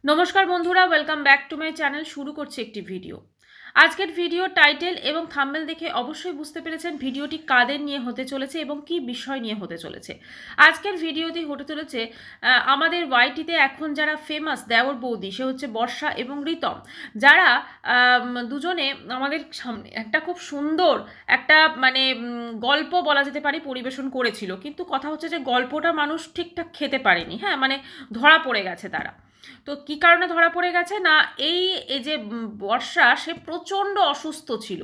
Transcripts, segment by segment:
নমস্কার বন্ধুরা, welcome back to my channel. শুরু করছি একটি ভিডিও। আজকের ভিডিও টাইটেল এবং থাম্বনেল দেখে অবশ্যই বুঝতে পেরেছেন ভিডিওটি কাদের নিয়ে হতে চলেছে এবং কি বিষয় নিয়ে হতে চলেছে। আজকের ভিডিওটি হতে চলেছে আমাদের ওয়াইটিতে এখন যারা ফেমাস দেওর বৌদি, সে হচ্ছে বর্ষা এবং ঋতম, যারা দুজনে আমাদের সামনে একটা খুব সুন্দর একটা গল্প বলা যেতে পারে পরিবেশন করেছিল, কিন্তু কথা হচ্ছে যে গল্পটা মানুষ ঠিকঠাক খেতে পারেনি। হ্যাঁ, ধরা পড়ে গেছে তারা। তো কি কারণে ধরা পড়ে গেছে না, এই এই যে বর্ষা, সে প্রচণ্ড অসুস্থ ছিল।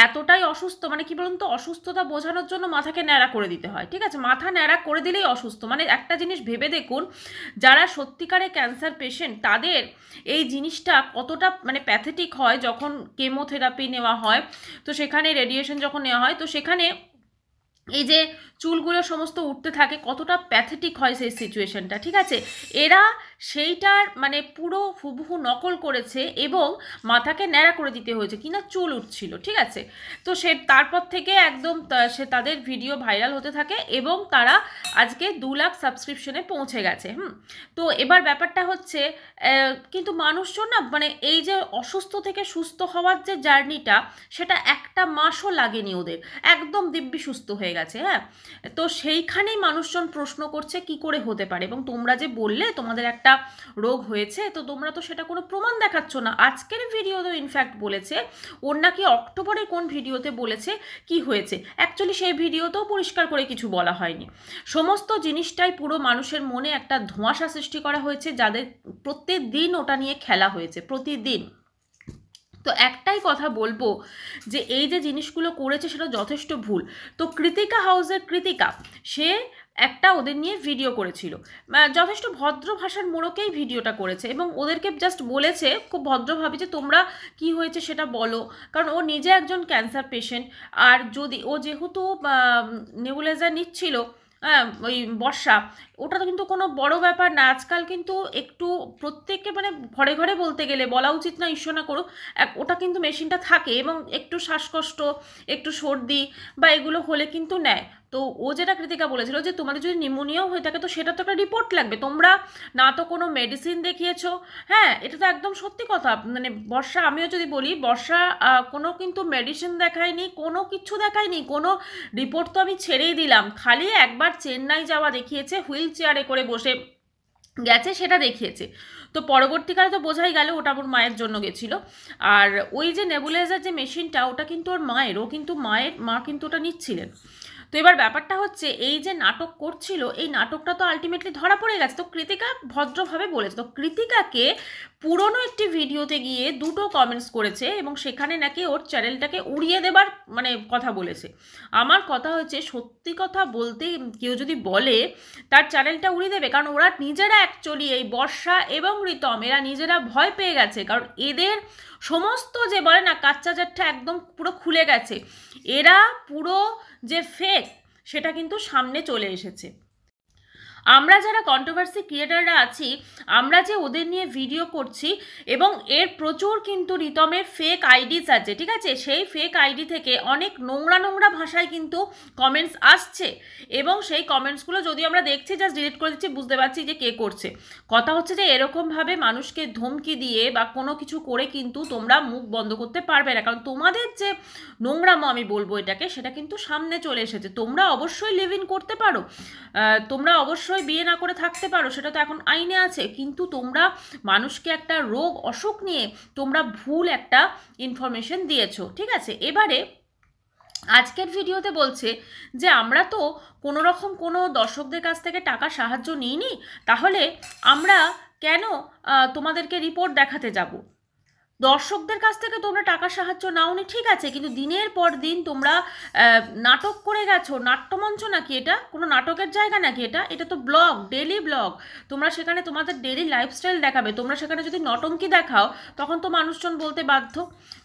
এতটাই অসুস্থ, কি বলুন তো, অসুস্থতা বোঝানোর জন্য মাথাকে ন্যাড়া করে দিতে হয়। ঠিক আছে, মাথা ন্যাড়া করে দিলেই অসুস্থ। একটা জিনিস ভেবে দেখুন, যারা সত্যিকারে ক্যান্সার পেশেন্ট, তাদের এই জিনিসটা কতটা প্যাথেটিক হয় যখন কেমোথেরাপি নেওয়া হয়, তো সেখানে রেডিয়েশন যখন নেওয়া হয়, তো সেখানে এই যে চুলগুলো সমস্ত উঠতে থাকে, কতটা প্যাথেটিক হয় সেই সিচুয়েশনটা। ঠিক আছে, এরা সেইটার পুরো হুবহু নকল করেছে এবং মাথাকে ন্যাড়া করে দিতে হয়েছে, কিনা চুল উঠছিল। ঠিক আছে, তো সে তারপর থেকে একদম সে তাদের ভিডিও ভাইরাল হতে থাকে এবং তারা আজকে 2 লাখ সাবস্ক্রিপশনে পৌঁছে গেছে। তো এবার ব্যাপারটা হচ্ছে কিন্তু মানুষজন না, এই যে অসুস্থ থেকে সুস্থ হওয়ার যে জার্নিটা, সেটা একটা মাসও লাগেনি ওদের, একদম দিব্যি সুস্থ হয়ে গেছে। হ্যাঁ, তো সেইখানেই মানুষজন প্রশ্ন করছে কি করে হতে পারে, এবং তোমরা যে বললে তোমাদের একটা রোগ হয়েছে, তো তোমরা তো সেটা কোনো প্রমাণ দেখাচ্ছ না। আজকের ভিডিওতেও ইনফ্যাক্ট বলেছে, ওর নাকি অক্টোবরে কোন ভিডিওতে বলেছে কি হয়েছে, অ্যাকচুয়ালি সেই ভিডিওতেও পরিষ্কার করে কিছু বলা হয়নি। সমস্ত জিনিসটাই পুরো মানুষের মনে একটা ধোঁয়াশা সৃষ্টি করা হয়েছে, যাদের প্রতিদিন ওটা নিয়ে খেলা হয়েছে, প্রতিদিন। তো একটাই কথা বলবো, যে এই যে জিনিসগুলো করেছে সেটা যথেষ্ট ভুল। তো কৃতিকা হাউসের কৃতিকা, সে একটা ওদের নিয়ে ভিডিও করেছিল, যথেষ্ট ভদ্র ভাষার মোড়কেই ভিডিওটা করেছে এবং ওদেরকে জাস্ট বলেছে খুব ভদ্রভাবে যে তোমরা কি হয়েছে সেটা বলো, কারণ ও নিজে একজন ক্যান্সার পেশেন্ট। আর যদি ও যেহেতু নেবুলাইজার নিচ্ছিল, হ্যাঁ, ওই বর্ষা, ওটা তো কিন্তু কোনো বড় ব্যাপার না। আজকাল কিন্তু একটু প্রত্যেককে ঘরে ঘরে বলতে গেলে, বলা উচিত না ঈশ্বর না করুক, ওটা কিন্তু মেশিনটা থাকে এবং একটু শ্বাসকষ্ট, একটু সর্দি বা এগুলো হলে কিন্তু নেয়। তো ও যেটা কৃতিকা বলেছিল যে তোমাদের যদি নিউমোনিয়াও হয়ে থাকে, তো সেটা তো একটা রিপোর্ট লাগবে, তোমরা না তো কোনো মেডিসিন দেখিয়েছো। হ্যাঁ, এটা তো একদম সত্যি কথা। বর্ষা, আমিও যদি বলি, বর্ষা কোনো কিন্তু মেডিসিন দেখায়নি, কোনো কিছু দেখায়নি, কোনো রিপোর্ট তো আমি ছেড়েই দিলাম, খালি একবার চেন্নাই যাওয়া দেখিয়েছে, হুইল চেয়ারে করে বসে গেছে, সেটা দেখিয়েছে। তো পরবর্তীকালে তো বোঝাই গেল ওটা ওর মায়ের জন্য গেছিল। আর ওই যে নেবুলাইজার যে মেশিনটা, ওটা কিন্তু ওর মায়ের, ও কিন্তু মা কিন্তু ওটা নিচ্ছিলেন। তো এবার ব্যাপারটা হচ্ছে, এই যে নাটক করছিল, এই নাটকটা তো আলটিমেটলি ধরা পড়ে গেছে। তো কৃতিকা ভদ্রভাবে বলেছে, তো কৃতিকাকে পুরনো একটি ভিডিওতে গিয়ে 2টো কমেন্টস করেছে এবং সেখানে নাকি ওর চ্যানেলটাকে উড়িয়ে দেবার কথা বলেছে। আমার কথা হচ্ছে, সত্যি কথা বলতে কেউ যদি বলে তার চ্যানেলটা উড়িয়ে দেবে, কারণ ওরা নিজেরা অ্যাকচুয়ালি, এই বর্ষা এবং ঋতম, এরা নিজেরা ভয় পেয়ে গেছে, কারণ এদের সমস্ত যে বলে না কাচ্চা জাটটা একদম পুরো খুলে গেছে। এরা পুরো যে ফেক, সেটা কিন্তু সামনে চলে এসেছে। আমরা যারা কন্ট্রোভার্সি ক্রিয়েটাররা আছি, আমরা যে ওদের নিয়ে ভিডিও করছি, এবং এর প্রচুর কিন্তু রিতমের ফেক আইডিস আছে। ঠিক আছে, সেই ফেক আইডি থেকে অনেক নোংরা নোংরা ভাষায় কিন্তু কমেন্টস আসছে, এবং সেই কমেন্টসগুলো যদি আমরা দেখছি, জাস্ট ডিলিট করে দিচ্ছি, বুঝতে পারছি যে কে করছে। কথা হচ্ছে যে এরকমভাবে মানুষকে ধমকি দিয়ে বা কোনো কিছু করে কিন্তু তোমরা মুখ বন্ধ করতে পারবে না, কারণ তোমাদের যে নোংরামো আমি বলবো এটাকে, সেটা কিন্তু সামনে চলে এসেছে। তোমরা অবশ্যই লিভ ইন করতে পারো, তোমরা অবশ্যই বিয়ে না করে থাকতে পারো, সেটা তো এখন আইনে আছে, কিন্তু তোমরা মানুষকে একটা রোগ অসুখ নিয়ে তোমরা ভুল একটা ইনফরমেশন দিয়েছো। ঠিক আছে, এবারে আজকের ভিডিওতে বলছে যে আমরা তো কোনো রকম কোনো দর্শকদের কাছ থেকে টাকা সাহায্য নিইনি, তাহলে আমরা কেন তোমাদেরকে রিপোর্ট দেখাতে যাব। দর্শকদের কাছ থেকে তোমরা টাকা সাহায্য নাওনি, ঠিক আছে, কিন্তু দিনের পর দিন তোমরা নাটক করে গেছো। নাট্যমঞ্চ নাকি এটা, কোনো নাটকের জায়গা নাকি এটা? এটা তো ব্লগ, ডেলি ব্লগ। তোমরা সেখানে তোমাদের ডেলি লাইফস্টাইল দেখাবে, তোমরা সেখানে যদি নটঙ্কি দেখাও, তখন তো মানুষজন বলতে বাধ্য।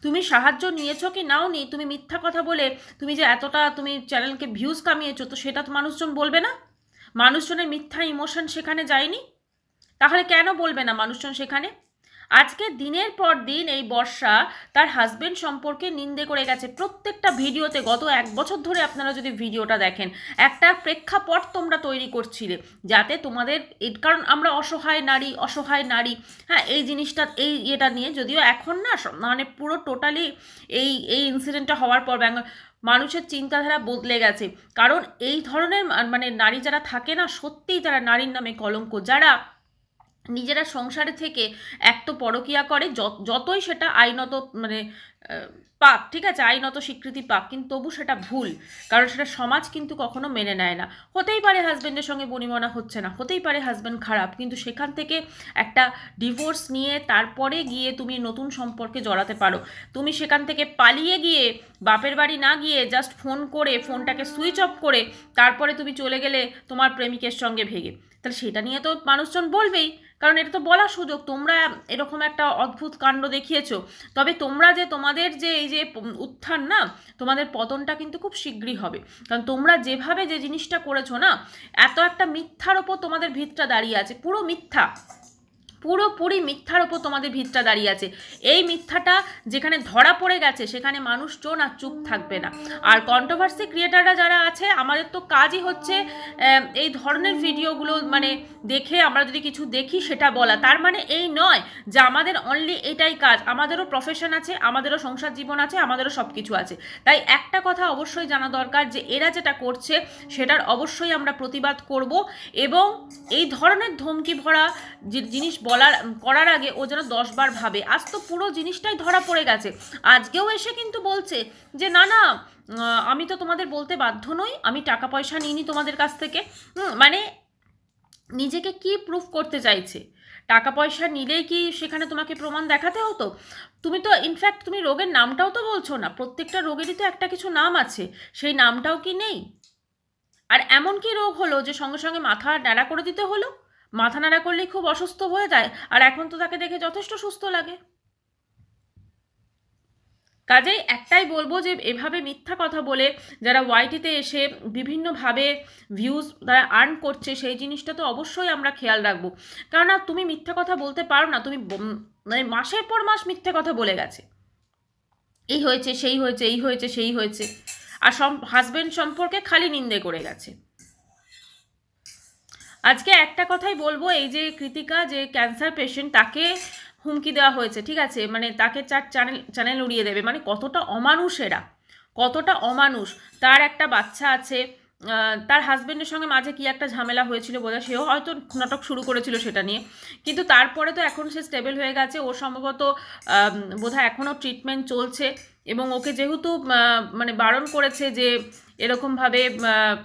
তুমি সাহায্য নিয়েছো কি নাওনি, তুমি মিথ্যা কথা বলে তুমি যে এতটা তুমি চ্যানেলকে ভিউজ কামিয়েছো, তো সেটা তো মানুষজন বলবে না? মানুষজনের মিথ্যা ইমোশন সেখানে যায়নি, তাহলে কেন বলবে না মানুষজন সেখানে? আজকে দিনের পর দিন এই বর্ষা তার হাজবেন্ড সম্পর্কে নিন্দে করে গেছে প্রত্যেকটা ভিডিওতে। গত 1 বছর ধরে আপনারা যদি ভিডিওটা দেখেন, একটা প্রেক্ষাপট তোমরা তৈরি করছিলে যাতে তোমাদের, কারণ আমরা অসহায় নারী, হ্যাঁ, এই জিনিসটা এটা নিয়ে, যদিও এখন না মানে পুরো টোটালি এই ইনসিডেন্টটা হওয়ার পর মানুষের চিন্তাধারা বদলে গেছে। কারণ এই ধরনের মানে নারী যারা থাকে না, সত্যিই তারা নারীর নামে কলঙ্ক। যারা নিজেরা সংসারে থেকে এক তো পরকীয়া করে, যতই সেটা আইনত মানে পাক, ঠিক আছে, আইনত স্বীকৃতি পাক, কিন্তু তবু সেটা ভুল, কারণ সেটা সমাজ কিন্তু কখনো মেনে নেয় না। হতেই পারে হাজব্যান্ডের সঙ্গে বনিবনা হচ্ছে না, হতেই পারে হাজব্যান্ড খারাপ, কিন্তু সেখান থেকে একটা ডিভোর্স নিয়ে তারপরে গিয়ে তুমি নতুন সম্পর্কে জড়াতে পারো। তুমি সেখান থেকে পালিয়ে গিয়ে বাপের বাড়ি না গিয়ে জাস্ট ফোন করে, ফোনটাকে সুইচ অফ করে তারপরে তুমি চলে গেলে তোমার প্রেমিকের সঙ্গে ভেগে, তাহলে সেটা নিয়ে তো মানুষজন বলবেই, কারণ এটা তো বলার সুযোগ। তোমরা এরকম একটা অদ্ভুত কাণ্ড দেখিয়েছো, তবে তোমরা যে তোমাদের যে এই যে উত্থান না, তোমাদের পতনটা কিন্তু খুব শীঘ্রই হবে। কারণ তোমরা যেভাবে যে জিনিসটা করেছো না, এত একটা মিথ্যার ওপর তোমাদের ভিতটা দাঁড়িয়ে আছে, পুরো মিথ্যা, পুরোপুরি মিথ্যার ওপর তোমাদের ভিতটা দাঁড়িয়ে আছে। এই মিথ্যাটা যেখানে ধরা পড়ে গেছে সেখানে মানুষজন আর চুপ থাকবে না। আর কন্ট্রোভার্সি ক্রিয়েটাররা যারা আছে, আমাদের তো কাজই হচ্ছে এই ধরনের ভিডিওগুলো মানে দেখে আমরা যদি কিছু দেখি সেটা বলা। তার মানে এই নয় যে আমাদের অনলি এটাই কাজ, আমাদেরও প্রফেশন আছে, আমাদেরও সংসার জীবন আছে, আমাদেরও সব কিছু আছে। তাই একটা কথা অবশ্যই জানা দরকার যে এরা যেটা করছে সেটার অবশ্যই আমরা প্রতিবাদ করব, এবং এই ধরনের ধমকি ভরা জিনিস করার আগে ও যেন 10 বার ভাবে। আজ তো পুরো জিনিসটাই ধরা পড়ে গেছে। আজকেও এসে কিন্তু বলছে যে না না, আমি তো তোমাদের বলতে বাধ্য নই, আমি টাকা পয়সা নিইনি তোমাদের কাছ থেকে। মানে নিজেকে কি প্রুফ করতে চাইছে? টাকা পয়সা নিলেই কি সেখানে তোমাকে প্রমাণ দেখাতে হতো? তুমি তো ইনফ্যাক্ট তুমি রোগের নামটাও তো বলছো না। প্রত্যেকটা রোগেরই তো একটা কিছু নাম আছে, সেই নামটাও কি নেই? আর এমন কি রোগ হলো যে সঙ্গে সঙ্গে মাথা ন্যাড়া করে দিতে হলো? মাথা নাড়া করলেই খুব অসুস্থ হয়ে যায়, আর এখন তো তাকে দেখে যথেষ্ট সুস্থ লাগে। কাজেই একটাই বলবো যে এভাবে মিথ্যা কথা বলে যারা ওয়াইটিতে এসে বিভিন্নভাবে ভিউজ তারা আর্ন করছে, সেই জিনিসটা তো অবশ্যই আমরা খেয়াল রাখবো। কেননা তুমি মিথ্যা কথা বলতে পারো না, তুমি মানে মাসের পর মাস মিথ্যে কথা বলে গেছে, এই হয়েছে সেই হয়েছে, এই হয়েছে সেই হয়েছে, আর হাজবেন্ড সম্পর্কে খালি নিন্দে করে গেছে। আজকে একটা কথাই বলবো, এই যে কৃতিকা যে ক্যান্সার পেশেন্ট, তাকে হুমকি দেওয়া হয়েছে, ঠিক আছে, মানে তাকে 4 চ্যানেল উড়িয়ে দেবে, মানে কতটা অমানুষ এরা, কতটা অমানুষ। তার একটা বাচ্চা আছে, তার হাজবেন্ডের সঙ্গে মাঝে কি একটা ঝামেলা হয়েছিল বোধহয়, সেও হয়তো নাটক শুরু করেছিল সেটা নিয়ে, কিন্তু তারপরে তো এখন সে স্টেবল হয়ে গেছে। ওর সম্ভবত বোধহয় এখনও ট্রিটমেন্ট চলছে, এবং ওকে যেহেতু মানে বারণ করেছে যে এরকমভাবে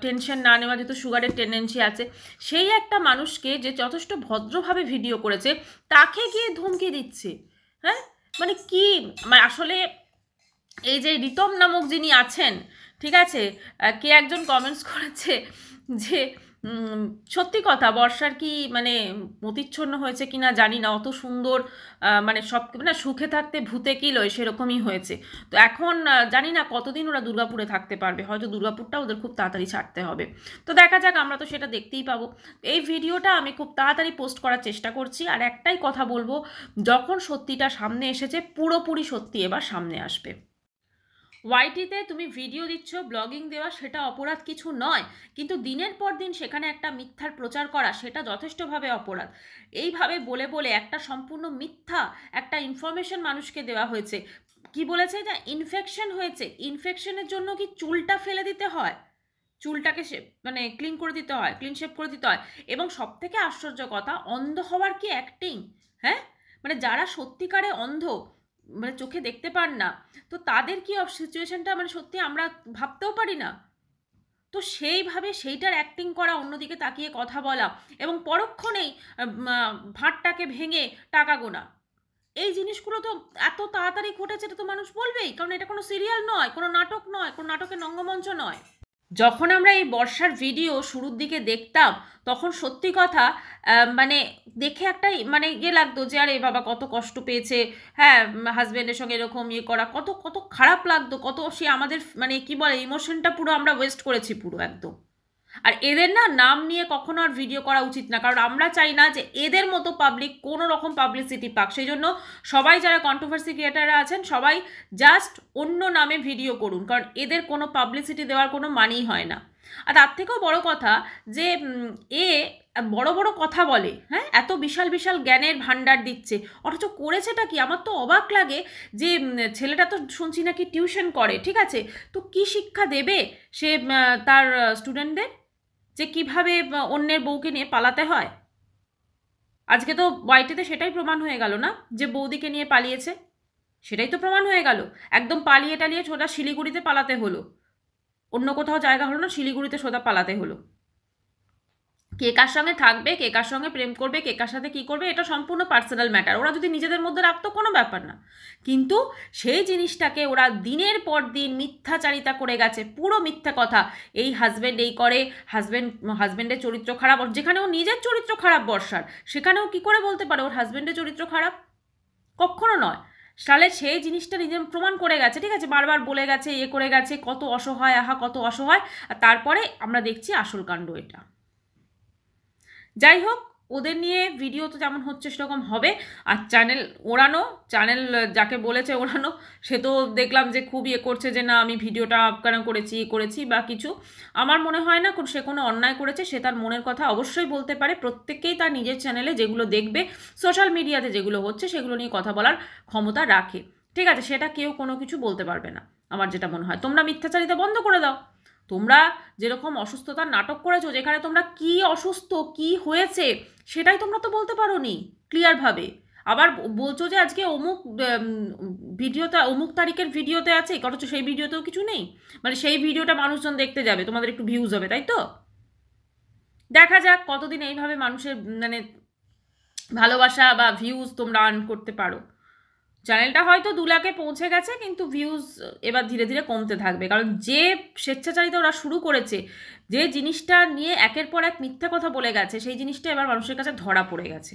টেনশন না নেওয়া, যেহেতু সুগারের টেন্ডেন্সি আছে, সেই একটা মানুষকে যে যথেষ্ট ভদ্রভাবে ভিডিও করেছে তাকে গিয়ে ধমকি দিচ্ছে। হ্যাঁ, মানে কি, মানে আসলে এই যে রিতম নামক যিনি আছেন, ঠিক আছে, কে একজন কমেন্টস করেছে যে সত্যি কথা, বর্ষার কি মানে মতিচ্ছন্ন হয়েছে কিনা জানি না, অত সুন্দর মানে সব মানে সুখে থাকতে ভূতে কি লয় সেরকমই হয়েছে। তো এখন জানি না কতদিন ওরা দুর্গাপুরে থাকতে পারবে, হয়তো দুর্গাপুরটা ওদের খুব তাড়াতাড়ি ছাড়তে হবে। তো দেখা যাক, আমরা তো সেটা দেখতেই পাবো। এই ভিডিওটা আমি খুব তাড়াতাড়ি পোস্ট করার চেষ্টা করছি, আর একটাই কথা বলবো, যখন সত্যিটা সামনে এসেছে, পুরোপুরি সত্যি এবার সামনে আসবে। ওয়াইটিতে তুমি ভিডিও দিচ্ছ, ব্লগিং দেওয়া সেটা অপরাধ কিছু নয়, কিন্তু দিনের পর দিন সেখানে একটা মিথ্যার প্রচার করা সেটা যথেষ্টভাবে অপরাধ। এইভাবে বলে বলে একটা সম্পূর্ণ মিথ্যা একটা ইনফরমেশন মানুষকে দেওয়া হয়েছে। কি বলেছে, যে ইনফেকশন হয়েছে, ইনফেকশনের জন্য কি চুলটা ফেলে দিতে হয়? চুলটাকে মানে ক্লিন করে দিতে হয়, ক্লিন শেপ করে দিতে হয়। এবং সব থেকে আশ্চর্য কথা, অন্ধ হওয়ার কি অ্যাক্টিং? হ্যাঁ, মানে যারা সত্যিকারে অন্ধ, মানে চোখে দেখতে পান না, তো তাদের কি সিচুয়েশনটা মানে সত্যি আমরা ভাবতেও পারি না। তো সেইভাবে সেইটার অ্যাক্টিং করা, অন্যদিকে তাকিয়ে কথা বলা, এবং পরক্ষণেই ভাঁটটাকে ভেঙে টাকা গোনা, এই জিনিসগুলো তো এত তাড়াতাড়ি ঘটেছে, এটা তো মানুষ বলবেই, কারণ এটা কোনো সিরিয়াল নয়, কোনো নাটক নয়, কোনো নাটকের রঙ্গমঞ্চ নয়। যখন আমরা এই বর্ষার ভিডিও শুরুর দিকে দেখতাম, তখন সত্যি কথা মানে দেখে একটাই মানে লাগতো যে আরে বাবা কত কষ্ট পেয়েছে, হ্যাঁ, হাজব্যান্ডের সঙ্গে এরকম করা, কত কত খারাপ লাগতো, কত সে আমাদের মানে কি বলে ইমোশনটা পুরো আমরা ওয়েস্ট করেছি পুরো একদম। আর এদের না নাম নিয়ে কখনো আর ভিডিও করা উচিত না, কারণ আমরা চাই না যে এদের মতো পাবলিক কোনো রকম পাবলিসিটি পাক। সেই জন্য সবাই যারা কন্ট্রোভার্সি ক্রিয়েটাররা আছেন সবাই জাস্ট অন্য নামে ভিডিও করুন, কারণ এদের কোনো পাবলিসিটি দেওয়ার কোনো মানেই হয় না। আর তার থেকেও বড় কথা যে এ বড় বড় কথা বলে, হ্যাঁ, এত বিশাল বিশাল জ্ঞানের ভাণ্ডার দিচ্ছে, অথচ করেছেটা কি? আমার তো অবাক লাগে যে ছেলেটা তো শুনছি নাকি টিউশন করে, ঠিক আছে, তো কি শিক্ষা দেবে সে তার স্টুডেন্টদের, যে কিভাবে অন্যের বউকে নিয়ে পালাতে হয়? আজকে তো ওয়াইটিতে সেটাই প্রমাণ হয়ে গেল না, যে বৌদিকে নিয়ে পালিয়েছে, সেটাই তো প্রমাণ হয়ে গেল। একদম পালিয়ে টালিয়ে সোজা শিলিগুড়িতে পালাতে হলো, অন্য কোথাও জায়গা হলো না, শিলিগুড়িতে সোজা পালাতে হলো। কে কার সঙ্গে থাকবে, কে কার সঙ্গে প্রেম করবে, কে কার সাথে কী করবে, এটা সম্পূর্ণ পার্সোনাল ম্যাটার, ওরা যদি নিজেদের মধ্যে রাখতো কোনো ব্যাপার না। কিন্তু সেই জিনিসটাকে ওরা দিনের পর দিন মিথ্যাচারিতা করে গেছে, পুরো মিথ্যা কথা। এই হাজব্যান্ড এই করে, হাজব্যান্ডের চরিত্র খারাপ, যেখানে ও নিজের চরিত্র খারাপ বর্ষার, সেখানেও কি করে বলতে পারে ওর হাজব্যান্ডের চরিত্র খারাপ? কখনো নয়। তাহলে সেই জিনিসটা নিজে প্রমাণ করে গেছে, ঠিক আছে, বারবার বলে গেছে, ইয়ে করে গেছে, কত অসহায়, আহা কত অসহায়, আর তারপরে আমরা দেখছি আসল কাণ্ড এটা। যাই হোক, ওদের নিয়ে ভিডিও তো যেমন হচ্ছে সেরকম হবে। আর চ্যানেল যাকে বলেছে ওড়ানো, সে তো দেখলাম যে খুব ইয়ে করছে যে না আমি ভিডিওটা কেন করেছি বা কিছু। আমার মনে হয় না সে কোনো অন্যায় করেছে, সে তার মনের কথা অবশ্যই বলতে পারে। প্রত্যেককেই তার নিজের চ্যানেলে যেগুলো দেখবে, সোশ্যাল মিডিয়াতে যেগুলো হচ্ছে সেগুলো নিয়ে কথা বলার ক্ষমতা রাখে, ঠিক আছে, সেটা কেউ কোনো কিছু বলতে পারবে না। আমার যেটা মনে হয়, তোমরা মিথ্যাচারিতা বন্ধ করে দাও। তোমরা যেরকম অসুস্থতার নাটক করেছো, যেখানে তোমরা কি অসুস্থ, কি হয়েছে সেটাই তোমরা তো বলতে পারো নি ক্লিয়ারভাবে। আবার বলছো যে আজকে অমুক ভিডিওতে, অমুক তারিখের ভিডিওতে আছে, অথচ সেই ভিডিওতেও কিছু নেই। মানে সেই ভিডিওটা মানুষজন দেখতে যাবে, তোমাদের একটু ভিউজ হবে, তাই তো? দেখা যাক কতদিন এইভাবে মানুষের মানে ভালোবাসা বা ভিউজ তোমরা আর্ন করতে পারো। চ্যানেলটা হয়তো 2 লাখে পৌঁছে গেছে, কিন্তু ভিউজ এবার ধীরে ধীরে কমতে থাকবে, কারণ যে স্বেচ্ছাচারিতা ওরা শুরু করেছে, যে জিনিসটা নিয়ে একের পর এক মিথ্যা কথা বলে গেছে, সেই জিনিসটা এবার মানুষের কাছে ধরা পড়ে গেছে।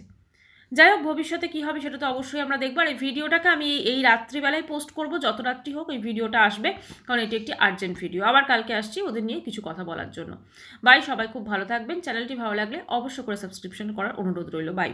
যাই হোক, ভবিষ্যতে কী হবে সেটা তো অবশ্যই আমরা দেখব। আর এই ভিডিওটাকে আমি এই রাত্রিবেলায় পোস্ট করব, যত রাত্রি হোক এই ভিডিওটা আসবে, কারণ এটি একটি আর্জেন্ট ভিডিও। আবার কালকে আসছি ওদের নিয়ে কিছু কথা বলার জন্য। বাই, সবাই খুব ভালো থাকবেন। চ্যানেলটি ভালো লাগলে অবশ্যই করে সাবস্ক্রিপশন করার অনুরোধ রইল। বাই।